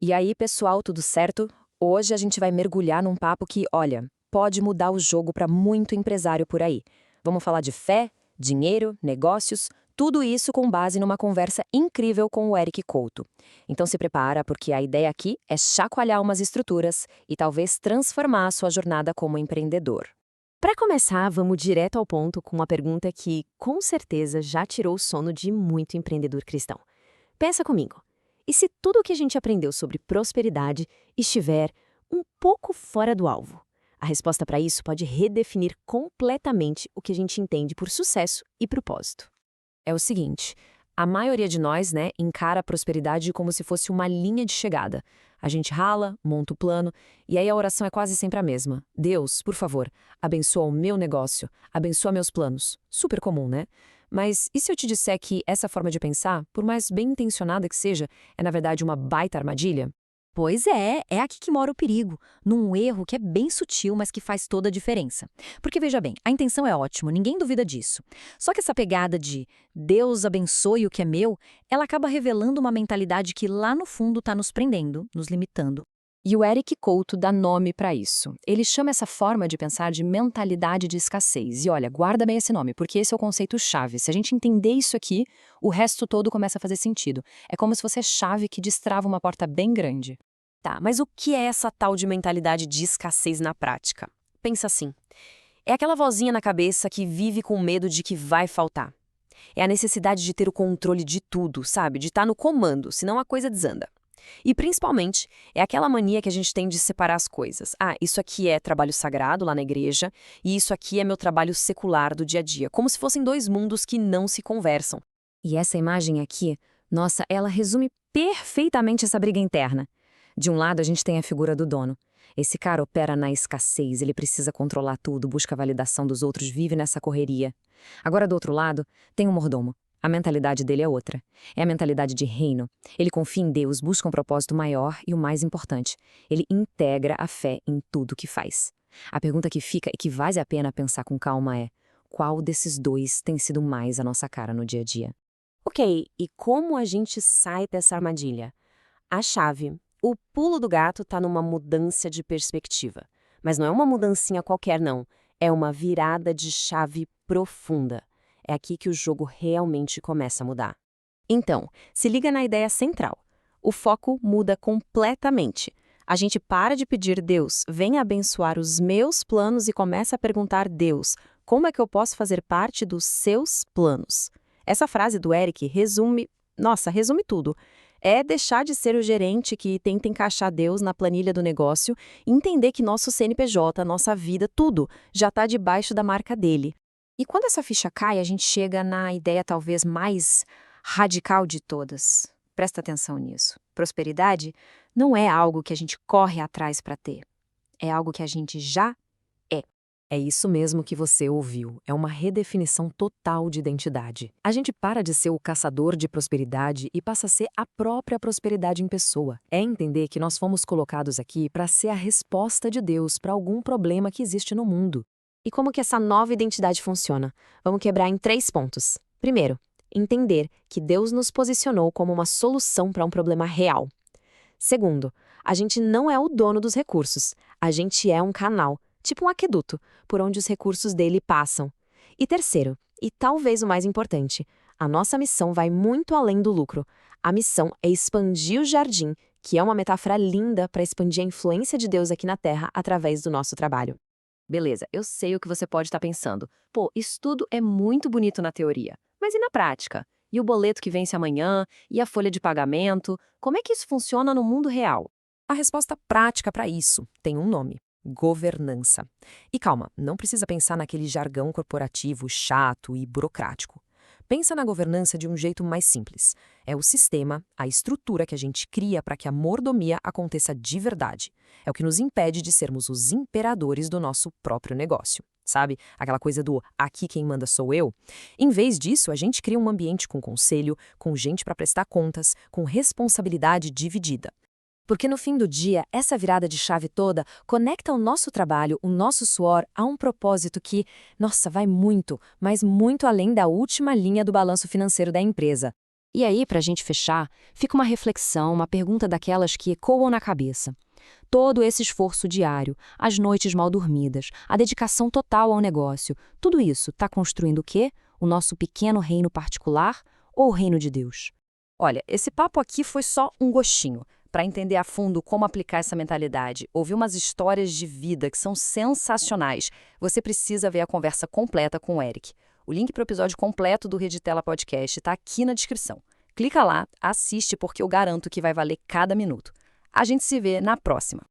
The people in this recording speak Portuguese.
E aí, pessoal, tudo certo? Hoje a gente vai mergulhar num papo que, olha, pode mudar o jogo para muito empresário por aí. Vamos falar de fé, dinheiro, negócios, tudo isso com base numa conversa incrível com o Eric Couto. Então se prepara, porque a ideia aqui é chacoalhar umas estruturas e talvez transformar a sua jornada como empreendedor. Para começar, vamos direto ao ponto com uma pergunta que, com certeza, já tirou o sono de muito empreendedor cristão. Pensa comigo. E se tudo o que a gente aprendeu sobre prosperidade estiver um pouco fora do alvo? A resposta para isso pode redefinir completamente o que a gente entende por sucesso e propósito. É o seguinte, a maioria de nós, né, encara a prosperidade como se fosse uma linha de chegada. A gente rala, monta o plano, e aí a oração é quase sempre a mesma. Deus, por favor, abençoa o meu negócio, abençoa meus planos. Super comum, né? Mas e se eu te disser que essa forma de pensar, por mais bem intencionada que seja, é na verdade uma baita armadilha? Pois é aqui que mora o perigo, num erro que é bem sutil, mas que faz toda a diferença. Porque veja bem, a intenção é ótima, ninguém duvida disso. Só que essa pegada de Deus abençoe o que é meu, ela acaba revelando uma mentalidade que lá no fundo está nos prendendo, nos limitando. E o Eric Couto dá nome para isso. Ele chama essa forma de pensar de mentalidade de escassez. E olha, guarda bem esse nome, porque esse é o conceito-chave. Se a gente entender isso aqui, o resto todo começa a fazer sentido. É como se fosse a chave que destrava uma porta bem grande. Tá, mas o que é essa tal de mentalidade de escassez na prática? Pensa assim. É aquela vozinha na cabeça que vive com medo de que vai faltar. É a necessidade de ter o controle de tudo, sabe? De estar no comando, senão a coisa desanda. E principalmente, é aquela mania que a gente tem de separar as coisas. Ah, isso aqui é trabalho sagrado lá na igreja, e isso aqui é meu trabalho secular do dia a dia, como se fossem dois mundos que não se conversam. E essa imagem aqui, nossa, ela resume perfeitamente essa briga interna. De um lado, a gente tem a figura do dono. Esse cara opera na escassez, ele precisa controlar tudo, busca a validação dos outros, vive nessa correria. Agora, do outro lado, tem o mordomo. A mentalidade dele é outra. É a mentalidade de reino. Ele confia em Deus, busca um propósito maior e o mais importante, ele integra a fé em tudo que faz. A pergunta que fica e que vale a pena pensar com calma é: qual desses dois tem sido mais a nossa cara no dia a dia? Ok, e como a gente sai dessa armadilha? A chave, o pulo do gato está numa mudança de perspectiva. Mas não é uma mudancinha qualquer, não. É uma virada de chave profunda. É aqui que o jogo realmente começa a mudar. Então, se liga na ideia central. O foco muda completamente. A gente para de pedir Deus, venha abençoar os meus planos e começa a perguntar Deus, como é que eu posso fazer parte dos seus planos? Essa frase do Eric resume tudo. É deixar de ser o gerente que tenta encaixar Deus na planilha do negócio e entender que nosso CNPJ, nossa vida, tudo, já está debaixo da marca dele. E quando essa ficha cai, a gente chega na ideia talvez mais radical de todas. Presta atenção nisso. Prosperidade não é algo que a gente corre atrás para ter. É algo que a gente já é. É isso mesmo que você ouviu. É uma redefinição total de identidade. A gente para de ser o caçador de prosperidade e passa a ser a própria prosperidade em pessoa. É entender que nós fomos colocados aqui para ser a resposta de Deus para algum problema que existe no mundo. E como que essa nova identidade funciona? Vamos quebrar em 3 pontos. Primeiro, entender que Deus nos posicionou como uma solução para um problema real. Segundo, a gente não é o dono dos recursos, a gente é um canal, tipo um aqueduto, por onde os recursos dele passam. E terceiro, e talvez o mais importante, a nossa missão vai muito além do lucro. A missão é expandir o jardim, que é uma metáfora linda para expandir a influência de Deus aqui na Terra através do nosso trabalho. Beleza, eu sei o que você pode estar pensando. Pô, isso tudo é muito bonito na teoria. Mas e na prática? E o boleto que vence amanhã? E a folha de pagamento? Como é que isso funciona no mundo real? A resposta prática para isso tem um nome: governança. E calma, não precisa pensar naquele jargão corporativo chato e burocrático. Pensa na governança de um jeito mais simples. É o sistema, a estrutura que a gente cria para que a mordomia aconteça de verdade. É o que nos impede de sermos os imperadores do nosso próprio negócio. Sabe? Aquela coisa do aqui quem manda sou eu. Em vez disso, a gente cria um ambiente com conselho, com gente para prestar contas, com responsabilidade dividida. Porque no fim do dia, essa virada de chave toda conecta o nosso trabalho, o nosso suor, a um propósito que, nossa, vai muito, mas muito além da última linha do balanço financeiro da empresa. E aí, para a gente fechar, fica uma reflexão, uma pergunta daquelas que ecoam na cabeça. Todo esse esforço diário, as noites mal dormidas, a dedicação total ao negócio, tudo isso está construindo o quê? O nosso pequeno reino particular ou o reino de Deus? Olha, esse papo aqui foi só um gostinho. Para entender a fundo como aplicar essa mentalidade, ouvir umas histórias de vida que são sensacionais, você precisa ver a conversa completa com o Eric. O link para o episódio completo do Reditela Podcast está aqui na descrição. Clica lá, assiste porque eu garanto que vai valer cada minuto. A gente se vê na próxima.